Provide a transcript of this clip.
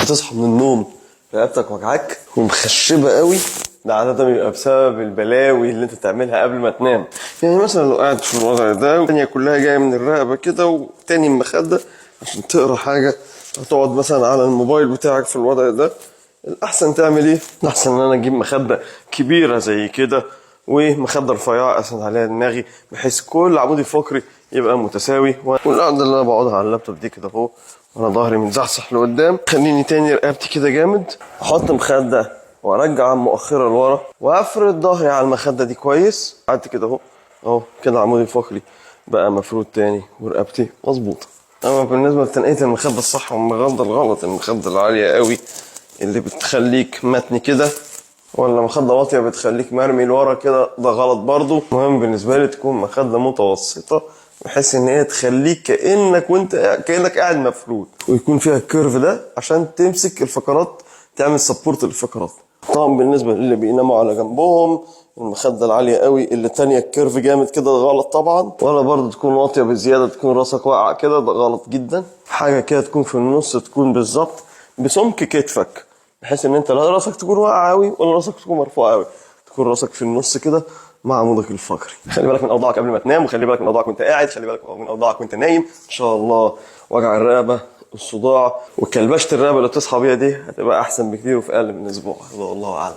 هتصحى من النوم رقبتك وجعاك ومخشبه قوي، ده عادة بيبقى بسبب البلاوي اللي انت بتعملها قبل ما تنام. يعني مثلا لو قاعد في الوضع ده والدنيا كلها جايه من الرقبه كده وتاني المخده عشان تقرا حاجه، هتقعد مثلا على الموبايل بتاعك في الوضع ده، الاحسن تعمل ايه؟ الاحسن ان انا اجيب مخده كبيره زي كده ومخده رفيعه اسند عليها دماغي بحيث كل عمودي الفقري يبقى متساوي. والقعده اللي انا بقعدها على اللابتوب دي كده اهو وانا ظهري متزحزح لقدام، خليني تاني رقبتي كده جامد، احط مخده وارجع مؤخرة لورا وافرد ظهري على المخده دي كويس. قعدت كده اهو كده عمودي الفقري بقى مفرود تاني ورقبتي مظبوطه. اما بالنسبه لتنقيه المخده الصح والمخده الغلط، المخده العاليه قوي اللي بتخليك متني كده ولا مخده واطيه بتخليك مرمي لورا كده، ده غلط برضو. المهم بالنسبه لي تكون مخده متوسطه بحيث ان هي تخليك كانك قاعد مفرود، ويكون فيها الكيرف ده عشان تمسك الفقرات، تعمل سبورت للفقرات. طبعا بالنسبه للي بيناموا على جنبهم المخده العاليه قوي اللي تانية الكيرف جامد كده، ده غلط طبعا. ولا برضو تكون واطيه بزياده تكون راسك واقع كده، ده غلط جدا. حاجه كده تكون في النص، تكون بالظبط بسمك كتفك بحيث ان انت لا راسك تكون واقع قوي ولا راسك تكون مرفوع قوي، تكون راسك في النص كده مع عمودك الفقري. خلي بالك من اوضاعك قبل ما تنام، وخلي بالك من اوضاعك وانت قاعد، خلي بالك من اوضاعك وانت نايم. ان شاء الله وجع الرقبه الصداع وكلبشه الرقبه اللي تصحى بيها دي هتبقى احسن بكتير وفي اقل من اسبوع. الله اعلم.